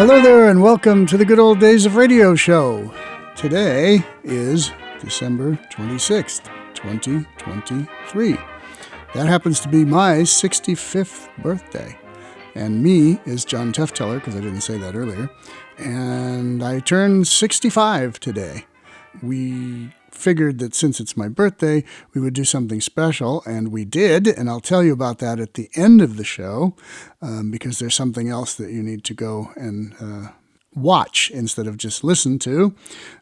Hello there and welcome to the Good Old Days of Radio show. Today is December 26th, 2023. That happens to be my 65th birthday. And me is John Tefteller, because I didn't say that earlier. And I turned 65 today. We figured that since it's my birthday, we would do something special, and we did, and I'll tell you about that at the end of the show, because there's something else that you need to go and watch instead of just listen to.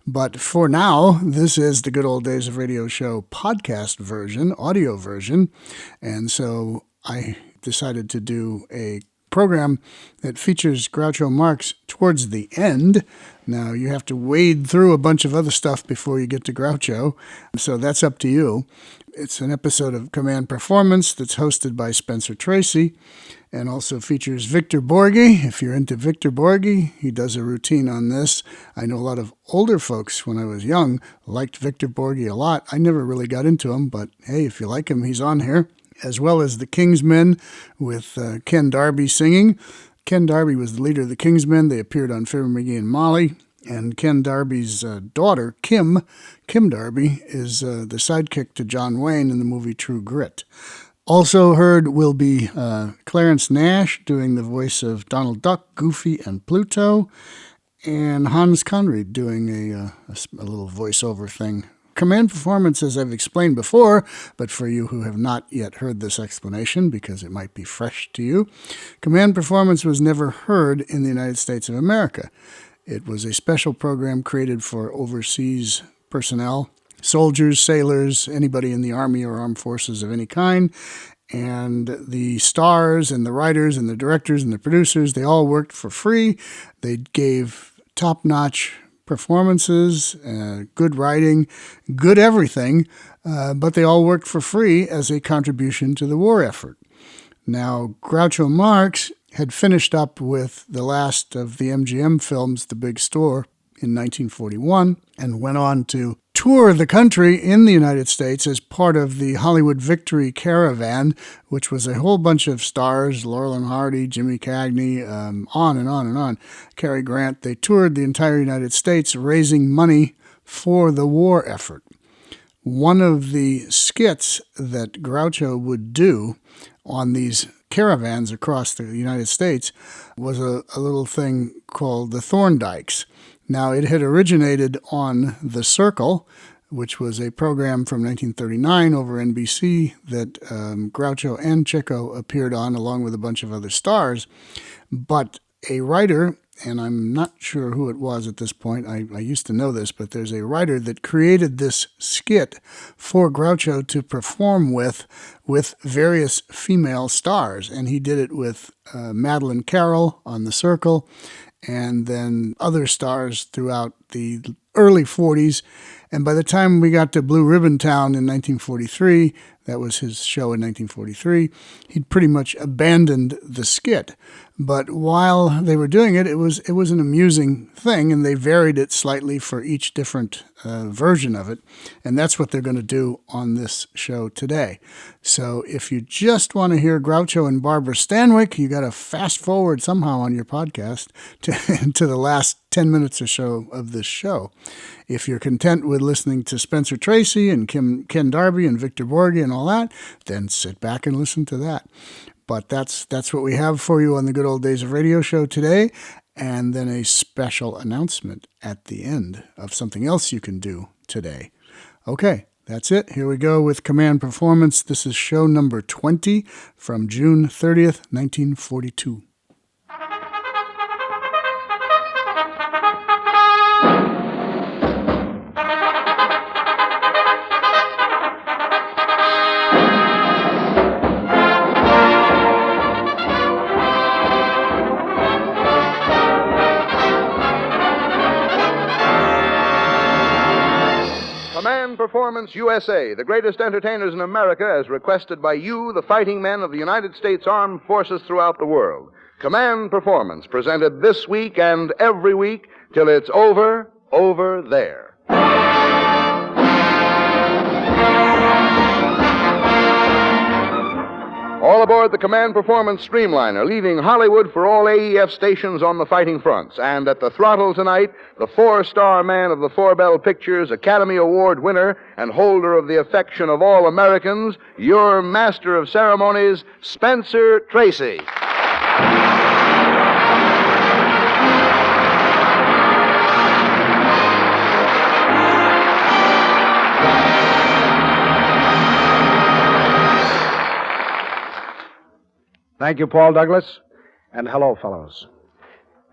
But for now, this is the Good Old Days of Radio show podcast version, audio version, and so I decided to do a program that features Groucho Marx towards the end. Now, you have to wade through a bunch of other stuff before you get to Groucho, so that's up to you. It's an episode of Command Performance that's hosted by Spencer Tracy and also features Victor Borge. If you're into Victor Borge, he does a routine on this. I know a lot of older folks, when I was young, liked Victor Borge a lot. I never really got into him, but hey, if you like him, he's on here. As well as the Kingsmen with Ken Darby singing. Ken Darby was the leader of the Kingsmen. They appeared on Fibber McGee and Molly. And Ken Darby's daughter, Kim Darby, is the sidekick to John Wayne in the movie True Grit. Also heard will be Clarence Nash doing the voice of Donald Duck, Goofy, and Pluto. And Hans Conried doing a little voiceover thing. Command Performance, as I've explained before, but for you who have not yet heard this explanation, because it might be fresh to you, Command Performance was never heard in the United States of America. It was a special program created for overseas personnel, soldiers, sailors, anybody in the Army or armed forces of any kind, and the stars and the writers and the directors and the producers, they all worked for free. They gave top-notch performances, good writing, good everything, but they all worked for free as a contribution to the war effort. Now, Groucho Marx had finished up with the last of the MGM films, The Big Store, in 1941, and went on to tour the country in the United States as part of the Hollywood Victory Caravan, which was a whole bunch of stars, Laurel and Hardy, Jimmy Cagney, on and on and on, Cary Grant. They toured the entire United States raising money for the war effort. One of the skits that Groucho would do on these caravans across the United States was a little thing called the Thorndykes. Now, it had originated on The Circle, which was a program from 1939 over NBC that Groucho and Chico appeared on along with a bunch of other stars. But a writer, and I'm not sure who it was at this point, I used to know this, but there's a writer that created this skit for Groucho to perform with various female stars. And he did it with Madeleine Carroll on The Circle, and then other stars throughout the early 40s. And by the time we got to Blue Ribbon Town in 1943, that was his show in 1943, he'd pretty much abandoned the skit. But while they were doing it, it was an amusing thing, and they varied it slightly for each different version of it. And that's what they're going to do on this show today. So if you just want to hear Groucho and Barbara Stanwyck, you got to fast forward somehow on your podcast to the last 10 minutes or so of this show. If you're content with listening to Spencer Tracy and Ken Darby and Victor Borge and all that, then sit back and listen to that. But that's what we have for you on the Good Old Days of Radio show today, and then a special announcement at the end of something else you can do today. Okay, that's it. Here we go with Command Performance. This is show number 20 from June 30th, 1942. Performance USA, the greatest entertainers in America, as requested by you, the fighting men of the United States Armed Forces throughout the world. Command Performance, presented this week and every week till it's over there. All aboard the Command Performance Streamliner, leaving Hollywood for all AEF stations on the fighting fronts. And at the throttle tonight, the 4-star man of the Four Bell Pictures, Academy Award winner, and holder of the affection of all Americans, your master of ceremonies, Spencer Tracy. Thank you, Paul Douglas, and hello, fellows.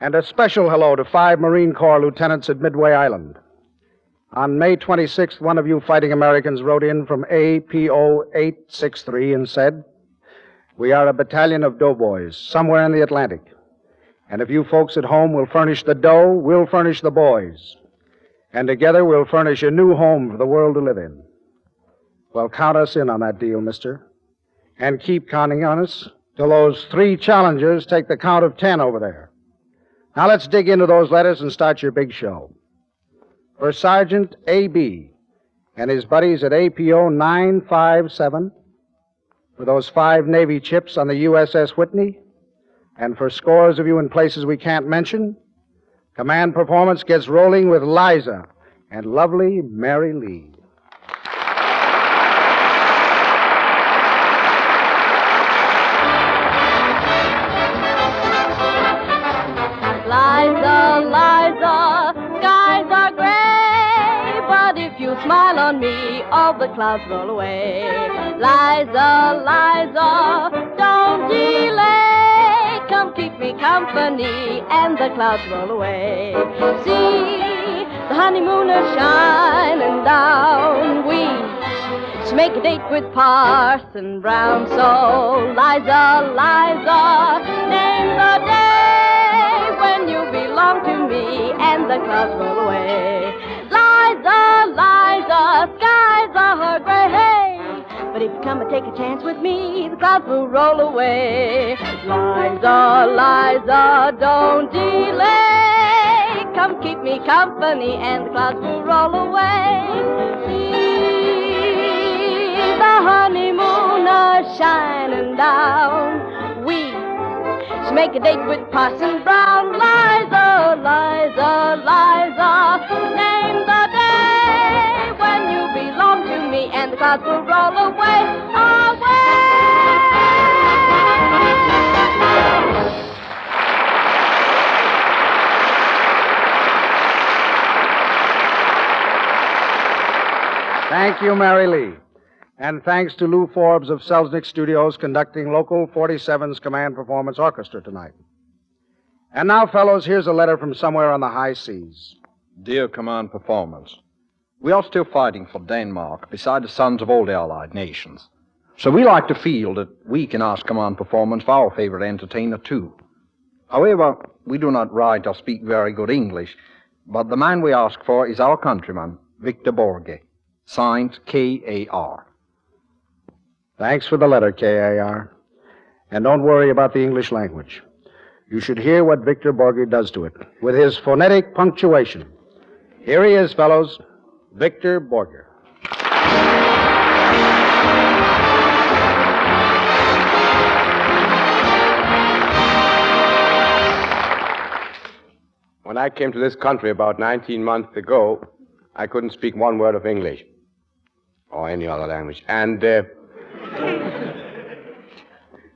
And a special hello to 5 Marine Corps lieutenants at Midway Island. On May 26th, one of you fighting Americans wrote in from APO 863 and said, "We are a battalion of doughboys somewhere in the Atlantic. And if you folks at home will furnish the dough, we'll furnish the boys. And together we'll furnish a new home for the world to live in." Well, count us in on that deal, mister. And keep counting on us till those 3 challengers take the count of 10 over there. Now let's dig into those letters and start your big show. For Sergeant A.B. and his buddies at APO 957, for those 5 Navy chips on the USS Whitney, and for scores of you in places we can't mention, Command Performance gets rolling with Liza and lovely Mary Lee. Liza, skies are gray, but if you smile on me, all the clouds roll away. Liza, don't delay, come keep me company, and the clouds roll away. See, the honeymooners shining down, we should make a date with Parson Brown. So, Liza, name the day when you belong to me, and the clouds roll away. Liza, skies are gray, but if you come and take a chance with me, the clouds will roll away. Liza, don't delay, come keep me company, and the clouds will roll away. See the honeymooners shining down, we should make a date with Parson Brown. Liza, name the day when you belong to me, and the clouds will roll away. Thank you, Mary Lee. And thanks to Lou Forbes of Selznick Studios conducting Local 47's Command Performance Orchestra tonight. And now, fellows, here's a letter from somewhere on the high seas. Dear Command Performance, we are still fighting for Denmark beside the sons of all the Allied nations. So we like to feel that we can ask Command Performance for our favorite entertainer, too. However, we do not write or speak very good English, but the man we ask for is our countryman, Victor Borge, signed K.A.R. Thanks for the letter, K.A.R. And don't worry about the English language. You should hear what Victor Borge does to it with his phonetic punctuation. Here he is, fellows, Victor Borge. When I came to this country about 19 months ago, I couldn't speak one word of English or any other language. And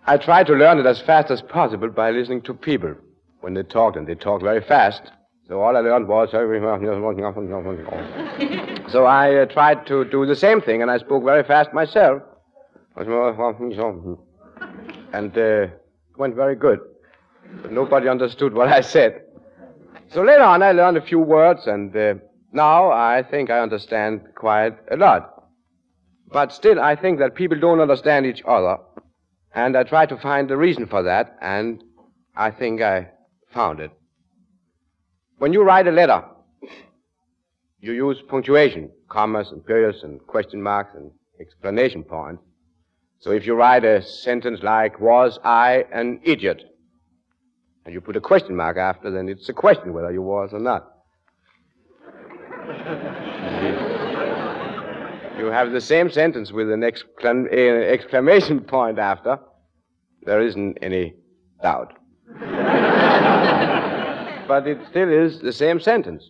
I tried to learn it as fast as possible by listening to people when they talked, and they talked very fast. So all I learned was... So I tried to do the same thing, and I spoke very fast myself. And it went very good. But nobody understood what I said. So later on, I learned a few words, and now I think I understand quite a lot. But still, I think that people don't understand each other. And I tried to find the reason for that, and I think I found it. When you write a letter, you use punctuation, commas and periods and question marks and exclamation points. So if you write a sentence like, "Was I an idiot?" and you put a question mark after, then it's a question whether you was or not. You have the same sentence with an exclamation point after, There isn't any doubt. But it still is the same sentence.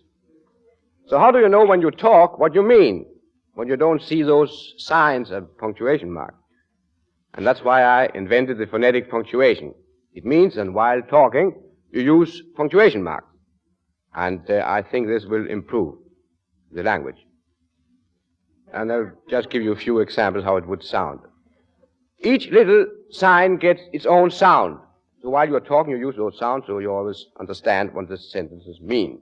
So how do you know when you talk what you mean, when you don't see those signs of punctuation mark? And that's why I invented the phonetic punctuation. It means that while talking, you use punctuation marks. And I think this will improve the language. And I'll just give you a few examples how it would sound. Each little sign gets its own sound. So while you're talking, you use those sounds so you always understand what the sentences mean.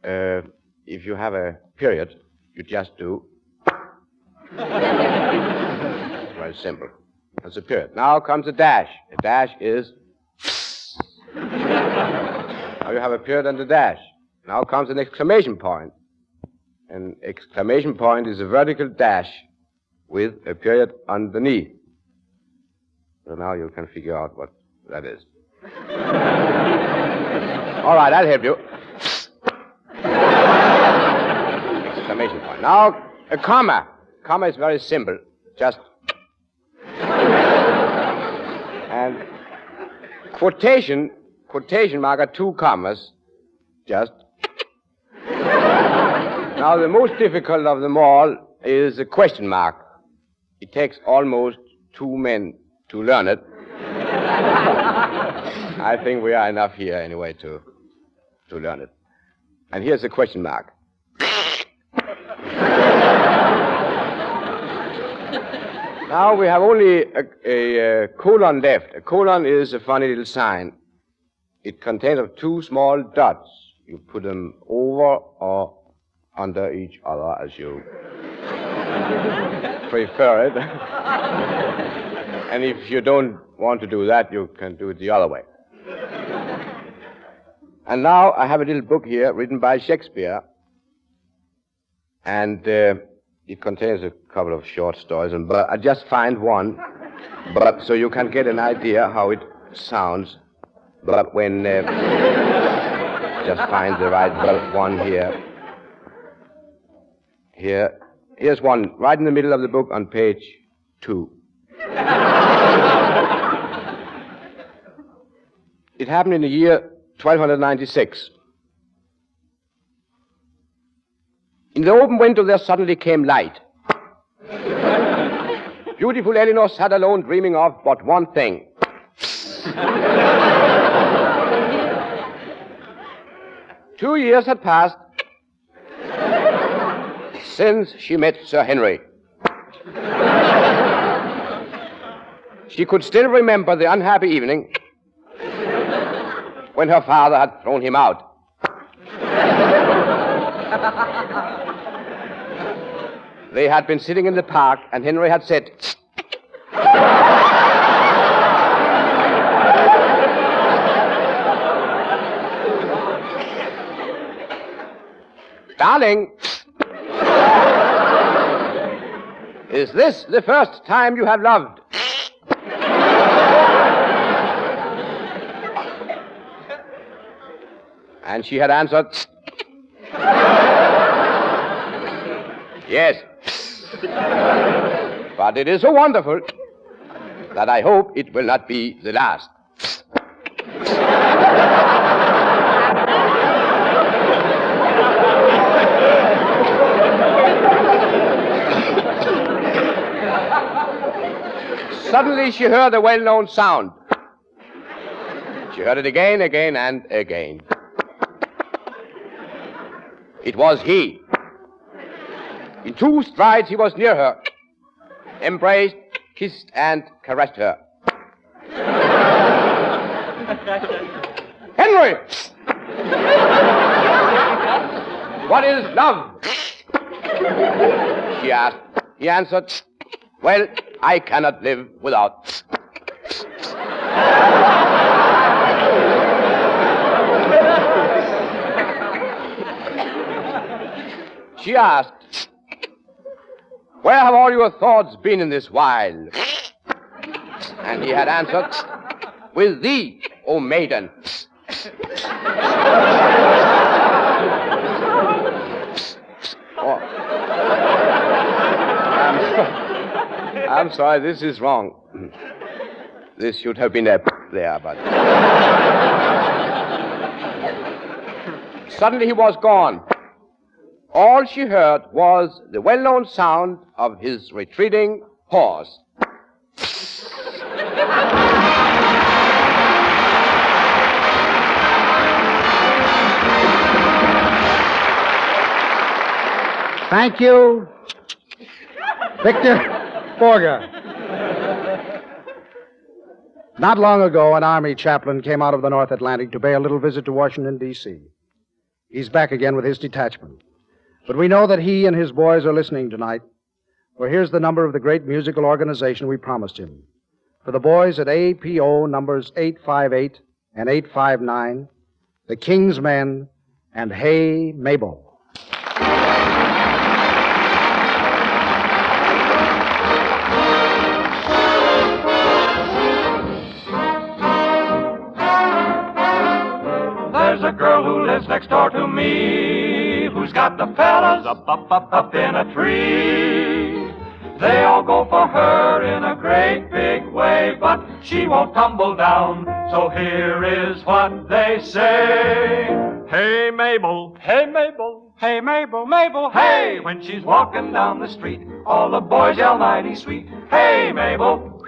If you have a period, you just do. It's very simple. That's a period. Now comes a dash. A dash is. Now you have a period and a dash. Now comes an exclamation point. An exclamation point is a vertical dash with a period underneath. So now you can figure out what that is. All right, I'll help you. Exclamation point. Now, a comma. Comma is very simple. Just. And quotation mark are two commas. Just. Now, the most difficult of them all is a question mark. It takes almost 2 men to learn it. I think we are enough here anyway to learn it. And here's the question mark. Now we have only a colon left. A colon is a funny little sign. It contains of 2 small dots. You put them over or under each other as you prefer it. And if you don't want to do that, you can do it the other way. And now I have a little book here written by Shakespeare. And it contains a couple of short stories. But I just find one, so you can get an idea how it sounds. But when just find the right one here. Here's one right in the middle of the book on page 2. It happened in the year 1296. In the open window there suddenly came light. Beautiful Eleanor sat alone dreaming of but one thing. 2 years had passed since she met Sir Henry. She could still remember the unhappy evening when her father had thrown him out. They had been sitting in the park, and Henry had said, "Darling, is this the first time you have loved?" And she had answered, "Yes. But it is so wonderful that I hope it will not be the last." Suddenly she heard a well-known sound. She heard it again, and again. It was he. In 2 strides he was near her, embraced, kissed, and caressed her. "Henry! What is love?" she asked. He answered, "Well, I cannot live without." She asked, "Where have all your thoughts been in this while?" And he had answered, "With thee, O maiden." I'm sorry, this is wrong. This should have been there, but... Suddenly he was gone. All she heard was the well-known sound of his retreating horse. Thank you, Victor Borge. Not long ago, an Army chaplain came out of the North Atlantic to pay a little visit to Washington, D.C. He's back again with his detachment. But we know that he and his boys are listening tonight, for here's the number of the great musical organization we promised him. For the boys at APO numbers 858 and 859, the King's Men, and Hey Mabel. There's a girl who lives next door to me, who's got the fellas up in a tree. They all go for her in a great big way, but she won't tumble down, so here is what they say. Hey Mabel, hey Mabel, hey Mabel, Mabel, hey! When she's walking down the street, all the boys yell mighty sweet. Hey Mabel,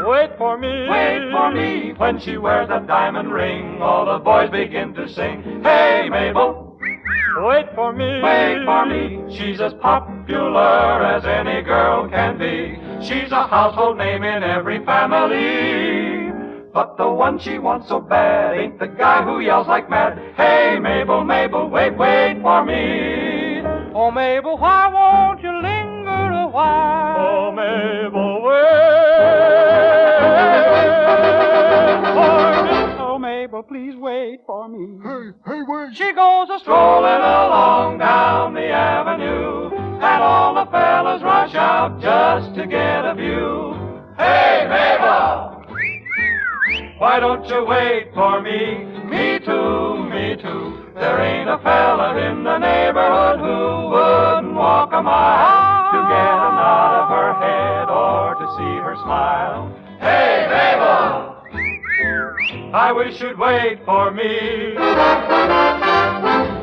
wait for me, wait for me. When she wears a diamond ring, all the boys begin to sing. Hey Mabel, wait for me, wait for me. She's as popular as any girl can be. She's a household name in every family. But the one she wants so bad ain't the guy who yells like mad. Hey Mabel, Mabel, wait, wait for me. Oh Mabel, why won't you linger a while? Oh Mabel, wait for me. Oh Mabel, please wait for me. Hey, wait. She goes a-strolling along down the avenue, and all the fellas rush out just to get a view. Hey Mabel, why don't you wait for me? Me too, me too. There ain't a fella in the neighborhood who wouldn't walk a mile to get a nod of her head or to see her smile. Hey, Mabel, I wish you'd wait for me.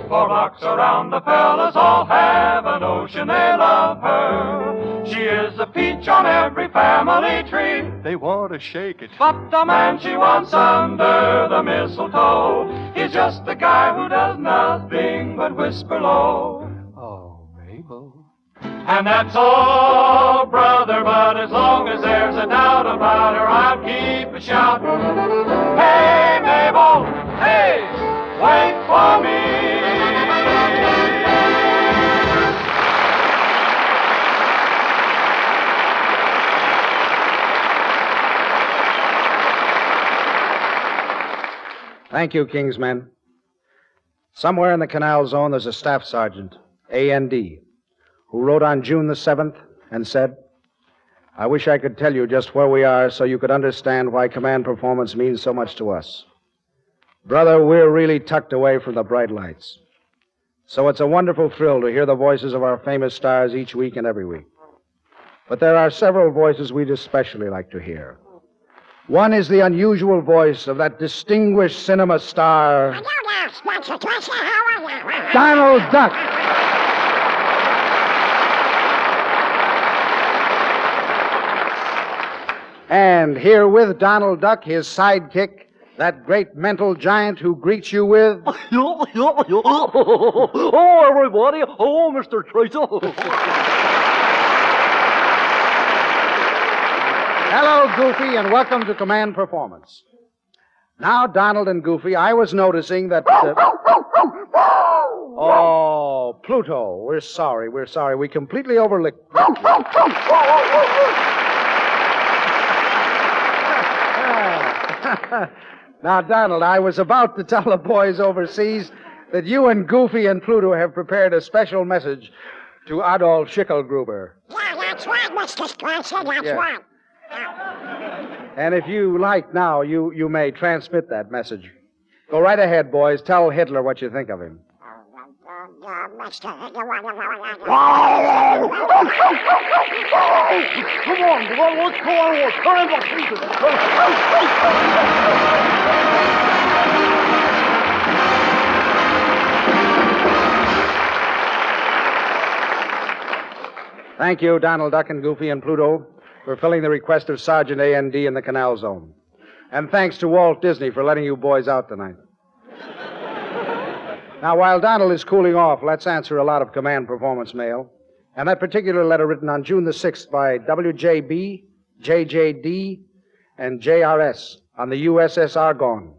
4 blocks around, the fellas all have a notion they love her. She is a peach on every family tree. They want to shake it, but the man she wants under the mistletoe is just the guy who does nothing but whisper low. Oh, Mabel. And that's all, brother, but as long as there's a doubt about her, I'll keep a shouting. Hey, Mabel, hey, wait for me. Thank you, King's Men. Somewhere in the Canal Zone, there's a staff sergeant, A.N.D., who wrote on June the 7th and said, I wish I could tell you just where we are so you could understand why command performance means so much to us. Brother, we're really tucked away from the bright lights. So it's a wonderful thrill to hear the voices of our famous stars each week and every week. But there are several voices we'd especially like to hear. One is the unusual voice of that distinguished cinema star, Donald Duck. And here with Donald Duck, his sidekick, that great mental giant who greets you with... Oh, everybody. Oh, Mr. Tracy. Hello, Goofy, and welcome to Command Performance. Now, Donald and Goofy, I was noticing that... Oh, Pluto, we're sorry. We completely overlooked... Now, Donald, I was about to tell the boys overseas that you and Goofy and Pluto have prepared a special message to Adolf Schicklgruber. Yeah, that's right, Mr. Spencer, that's right. And if you like now, you may transmit that message. Go right ahead, boys. Tell Hitler what you think of him. Master, Come on, what's going on? Turn the Thank you, Donald Duck and Goofy and Pluto, for filling the request of Sergeant A&D in the Canal Zone. And thanks to Walt Disney for letting you boys out tonight. Now, while Donald is cooling off, let's answer a lot of command performance mail. And that particular letter written on June the 6th by WJB, JJD, and JRS on the USS Argonne.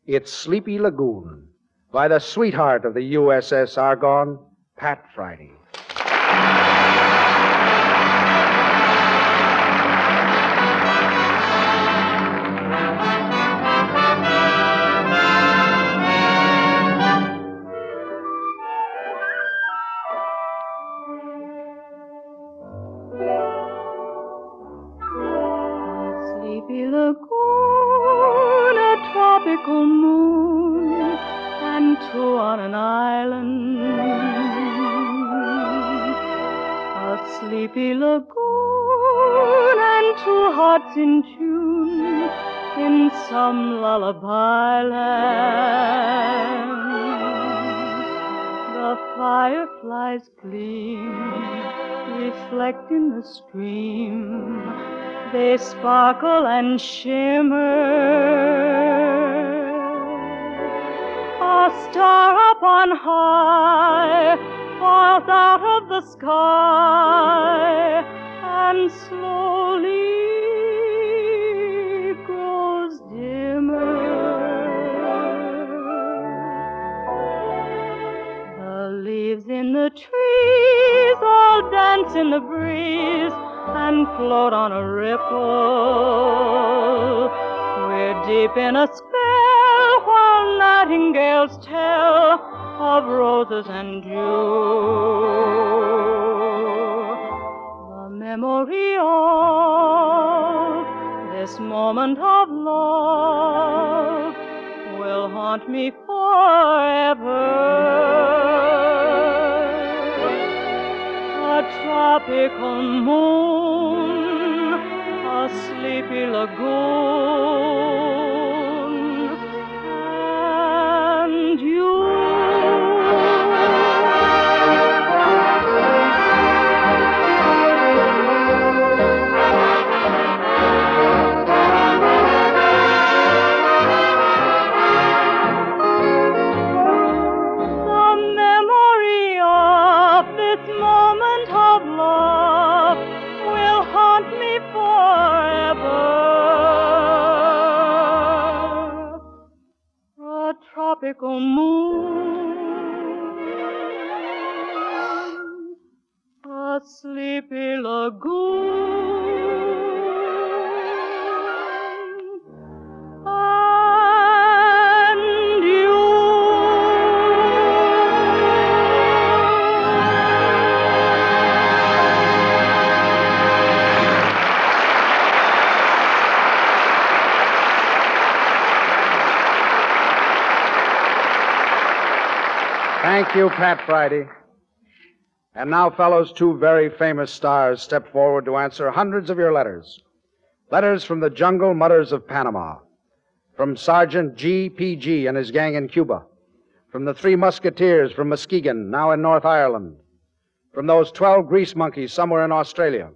It's Sleepy Lagoon by the sweetheart of the USS Argonne, Pat Friday. Sleepy lagoon, a tropical moon, and two on an island. A sleepy lagoon and two hearts in tune in some lullaby land. The fireflies gleam, reflect in the stream. They sparkle and shimmer. A star up on high falls out of the sky and slowly grows dimmer. The leaves in the trees all dance in the breeze and float on a ripple. We're deep in a spell while nightingales tell of roses and dew. The memory of this moment of love will haunt me forever. A tropical moon, a sleepy lagoon, and you. Tropical moon, a sleepy lagoon, and you. Thank you, Pat Friday. And now, fellows, two very famous stars step forward to answer hundreds of your letters. Letters from the jungle mutters of Panama, from Sergeant G.P.G. and his gang in Cuba, from the Three Musketeers from Muskegon, now in North Ireland, from those 12 grease monkeys somewhere in Australia,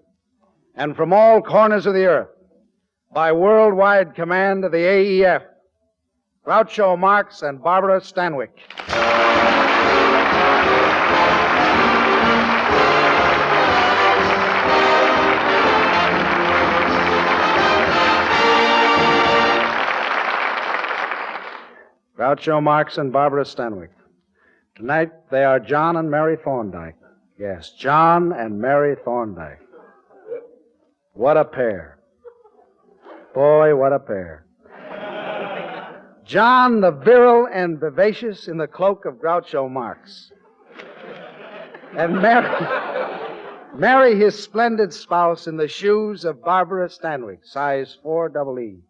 and from all corners of the earth, by worldwide command of the AEF, Groucho Marx and Barbara Stanwyck. Groucho Marx and Barbara Stanwyck. Tonight, they are John and Mary Thorndyke. Yes, John and Mary Thorndyke. What a pair. Boy, what a pair. John, the virile and vivacious in the cloak of Groucho Marx. And Mary, his splendid spouse, in the shoes of Barbara Stanwyck, size 4EE.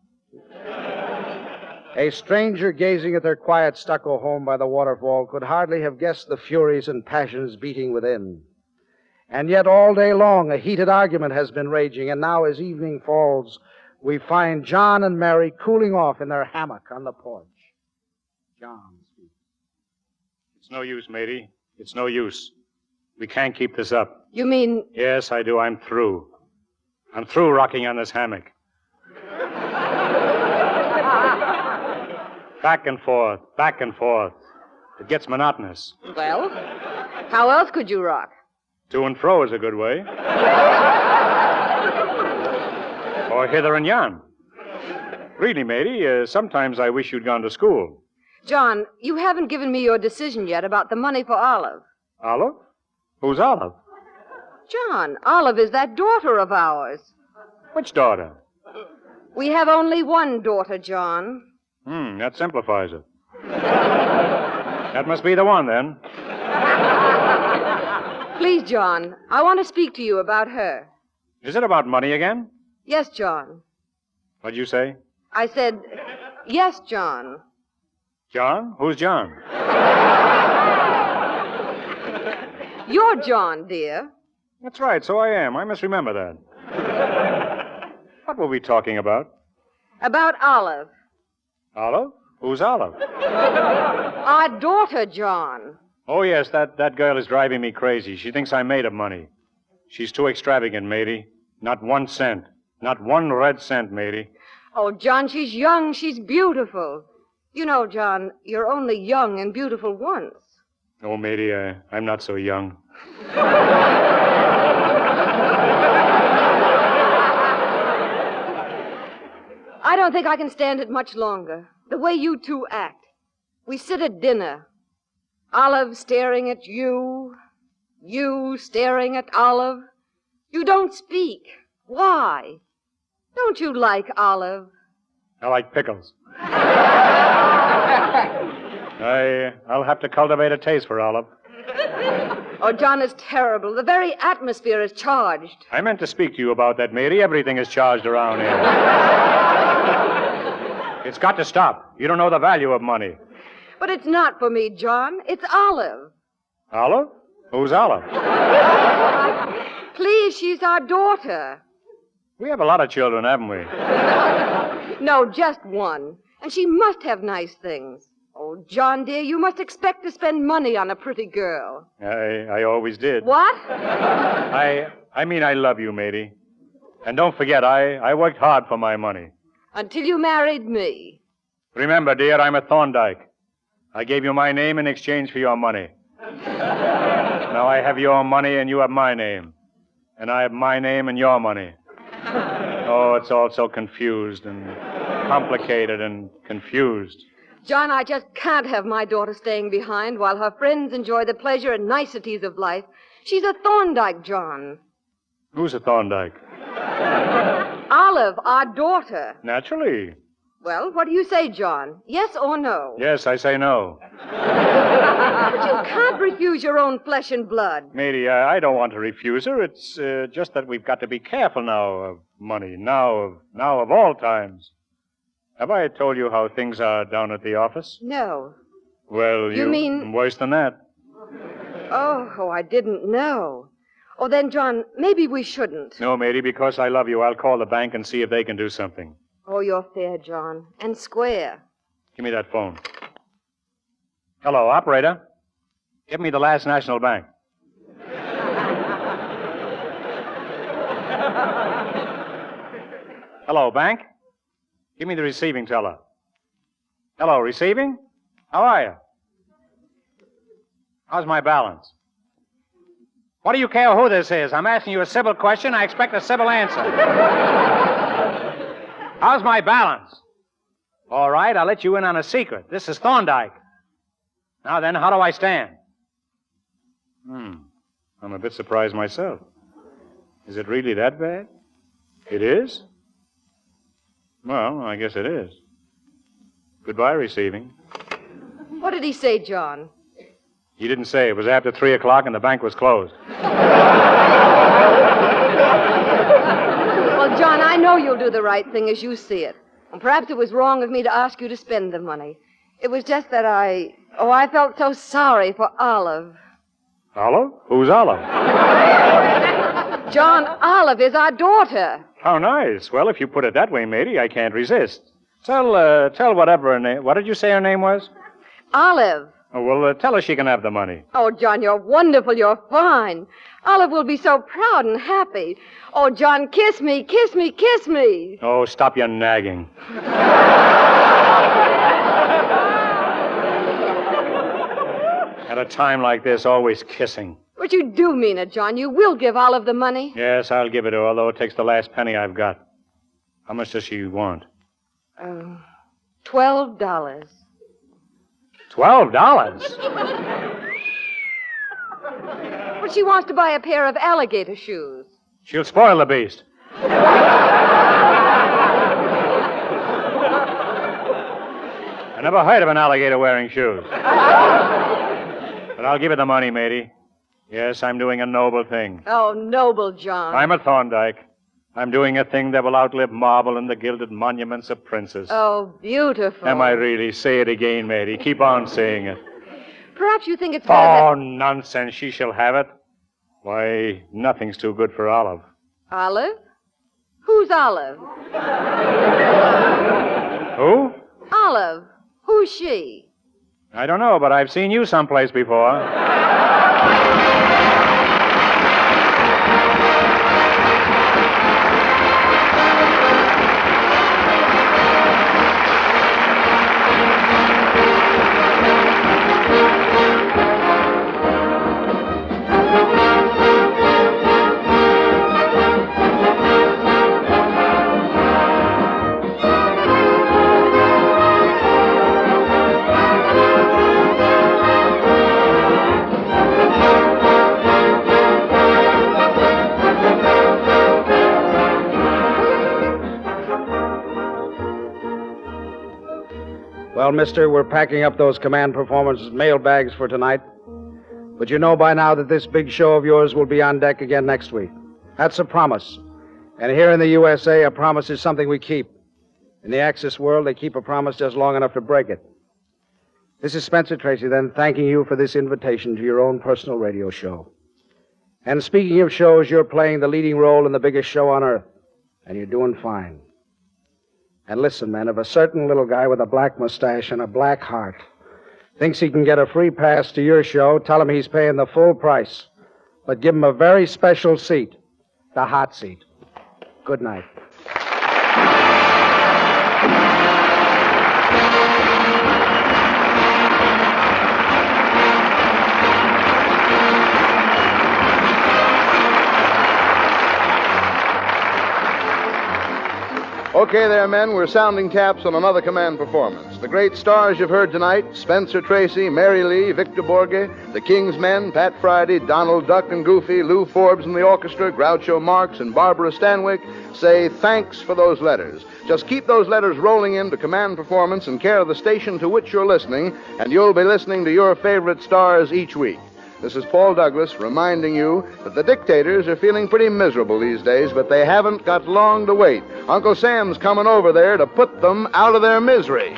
A stranger gazing at their quiet stucco home by the waterfall could hardly have guessed the furies and passions beating within. And yet all day long a heated argument has been raging, and now as evening falls, we find John and Mary cooling off in their hammock on the porch. John speaks. It's no use, matey. It's no use. We can't keep this up. You mean... Yes, I do. I'm through. I'm through rocking on this hammock. Back and forth, back and forth. It gets monotonous. Well, how else could you rock? To and fro is a good way. Or hither and yon. Really, matey, sometimes I wish you'd gone to school. John, you haven't given me your decision yet about the money for Olive. Olive? Who's Olive? John, Olive is that daughter of ours. Which daughter? We have only one daughter, John. That simplifies it. That must be the one, then. Please, John, I want to speak to you about her. Is it about money again? Yes, John. What'd you say? I said, yes, John. John? Who's John? You're John, dear. That's right, so I am. I must remember that. What were we talking about? About Olive. Olive? Who's Olive? Our daughter, John. Oh, yes, that girl is driving me crazy. She thinks I'm made of money. She's too extravagant, matey. Not 1 cent. Not 1 red cent, matey. Oh, John, she's young. She's beautiful. You know, John, you're only young and beautiful once. Oh, matey, I'm not so young. I don't think I can stand it much longer. The way you two act. We sit at dinner. Olive staring at you. You staring at Olive. You don't speak. Why? Don't you like Olive? I like pickles. I'll have to cultivate a taste for Olive. Oh, John, it's terrible. The very atmosphere is charged. I meant to speak to you about that, matey. Everything is charged around here. It's got to stop. You don't know the value of money. But it's not for me, John. It's Olive. Olive? Who's Olive? Please, she's our daughter. We have a lot of children, haven't we? No, just one. And she must have nice things. Oh, John, dear, you must expect to spend money on a pretty girl. I always did. What? I mean, I love you, matey. And don't forget, I worked hard for my money. Until you married me. Remember, dear, I'm a Thorndike. I gave you my name in exchange for your money. Now I have your money and you have my name. And I have my name and your money. Oh, it's all so confused and complicated and confused. John, I just can't have my daughter staying behind while her friends enjoy the pleasure and niceties of life. She's a Thorndike, John. Who's a Thorndike? Olive, our daughter. Naturally. Well, what do you say, John? Yes or no? Yes, I say no. But you can't refuse your own flesh and blood. Matey, I don't want to refuse her. It's just that we've got to be careful now of money. Now of all times. Have I told you how things are down at the office? No. Well, You mean... Worse than that. Oh, I didn't know. Oh, then, John, maybe we shouldn't. No, matey, because I love you, I'll call the bank and see if they can do something. Oh, you're fair, John. And square. Give me that phone. Hello, operator. Give me the Last National Bank. Hello, bank. Give me the receiving teller. Hello, receiving? How are you? How's my balance? What do you care who this is? I'm asking you a civil question. I expect a civil answer. How's my balance? All right, I'll let you in on a secret. This is Thorndike. Now then, how do I stand? I'm a bit surprised myself. Is it really that bad? It is? Well, I guess it is. Goodbye, receiving. What did he say, John? He didn't say. It was after 3 o'clock and the bank was closed. Well, John, I know you'll do the right thing as you see it. Well, perhaps it was wrong of me to ask you to spend the money. It was just that I felt so sorry for Olive. Olive? Who's Olive? John, Olive is our daughter. How nice. Well, if you put it that way, matey, I can't resist. Tell whatever her name... What did you say her name was? Olive. Oh, well, tell her she can have the money. Oh, John, you're wonderful. You're fine. Olive will be so proud and happy. Oh, John, kiss me, kiss me, kiss me. Oh, stop your nagging. At a time like this, always kissing. But you do mean it, John. You will give Olive the money. Yes, I'll give it to her, although it takes the last penny I've got. How much does she want? $12. $12? But she wants to buy a pair of alligator shoes. She'll spoil the beast. I never heard of an alligator wearing shoes. But I'll give her the money, matey. Yes, I'm doing a noble thing. Oh, noble John. I'm a Thorndike. I'm doing a thing that will outlive marble and the gilded monuments of princes. Oh, beautiful. Am I really? Say it again, matey. Keep on saying it. Perhaps you think it's better Oh, nonsense. She shall have it. Why, nothing's too good for Olive. Olive? Who's Olive? Who? Olive. Who's she? I don't know, but I've seen you someplace before. Well, mister, we're packing up those command performance mail bags for tonight. But you know by now that this big show of yours will be on deck again next week. That's a promise. And here in the USA, a promise is something we keep. In the Axis world, they keep a promise just long enough to break it. This is Spencer Tracy, then, thanking you for this invitation to your own personal radio show. And speaking of shows, you're playing the leading role in the biggest show on earth. And you're doing fine. And listen, man, if a certain little guy with a black mustache and a black heart thinks he can get a free pass to your show, tell him he's paying the full price. But give him a very special seat, the hot seat. Good night. Okay there, men, we're sounding taps on another command performance. The great stars you've heard tonight, Spencer Tracy, Mary Lee, Victor Borge, the King's Men, Pat Friday, Donald Duck and Goofy, Lou Forbes and the orchestra, Groucho Marx and Barbara Stanwyck, say thanks for those letters. Just keep those letters rolling in to command performance in care of the station to which you're listening, and you'll be listening to your favorite stars each week. This is Paul Douglas reminding you that the dictators are feeling pretty miserable these days, but they haven't got long to wait. Uncle Sam's coming over there to put them out of their misery.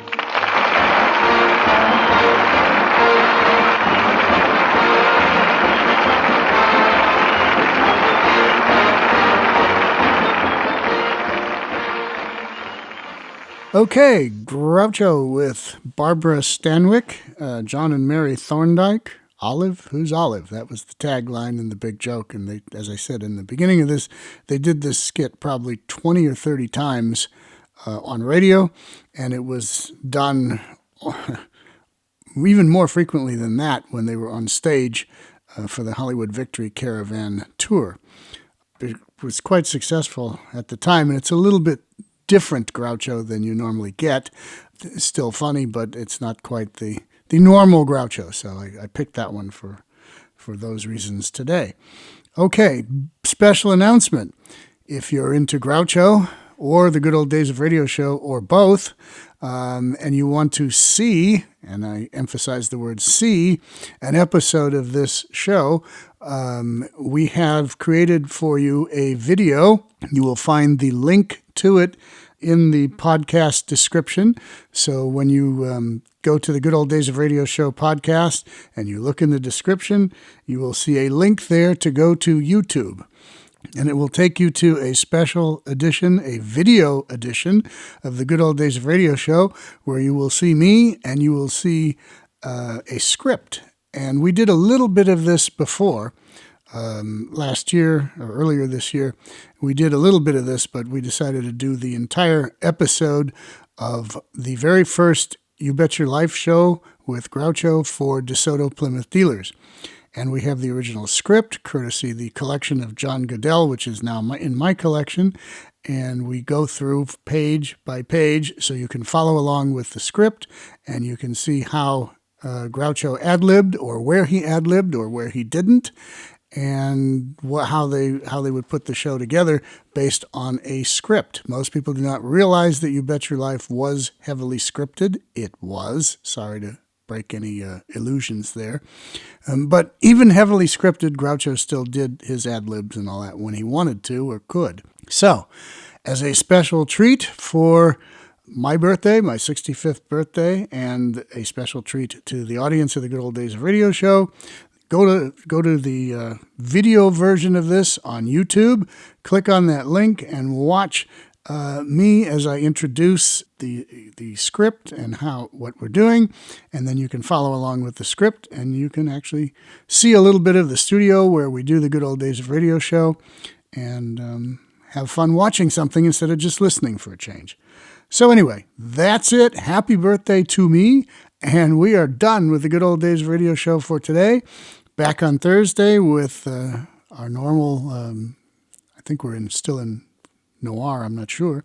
Okay, Groucho with Barbara Stanwyck, John and Mary Thorndyke. Olive? Who's Olive? That was the tagline and the big joke. And they, as I said in the beginning of this, they did this skit probably 20 or 30 times on radio, and it was done even more frequently than that when they were on stage for the Hollywood Victory Caravan tour. It was quite successful at the time, and it's a little bit different Groucho than you normally get. It's still funny, but it's not quite the normal Groucho, so I picked that one for those reasons today. Okay, special announcement. If you're into Groucho or the Good Old Days of Radio show or both, and you want to see, and I emphasize the word see, an episode of this show, we have created for you a video. You will find the link to it in the podcast description. So when you go to the Good Old Days of Radio Show podcast and you look in the description, you will see a link there to go to YouTube. And it will take you to a special edition, a video edition of the Good Old Days of Radio Show, where you will see me and you will see a script. And we did a little bit of this before. Last year or earlier this year, we did a little bit of this, but we decided to do the entire episode of the very first You Bet Your Life show with Groucho for DeSoto Plymouth Dealers. And we have the original script, courtesy the collection of John Goodell, which is now in my collection. And we go through page by page so you can follow along with the script and you can see how Groucho ad-libbed or where he ad-libbed or where he didn't, and how they would put the show together based on a script. Most people do not realize that You Bet Your Life was heavily scripted. It was. Sorry to break any illusions there. But even heavily scripted, Groucho still did his ad-libs and all that when he wanted to or could. So, as a special treat for my birthday, my 65th birthday, and a special treat to the audience of the Good Old Days of Radio Show, go to the video version of this on YouTube, click on that link, and watch me as I introduce the script and what we're doing, and then you can follow along with the script, and you can actually see a little bit of the studio where we do the Good Old Days of Radio Show, and have fun watching something instead of just listening for a change. So anyway, that's it. Happy birthday to me, and we are done with the Good Old Days of Radio Show for today. Back on Thursday with our normal, I think we're still in Noir, I'm not sure,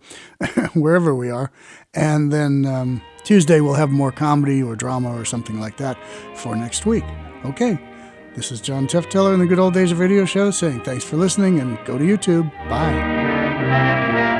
wherever we are. And then Tuesday we'll have more comedy or drama or something like that for next week. Okay, this is John Tefteller in the Good Old Days of Radio Show saying thanks for listening and go to YouTube. Bye.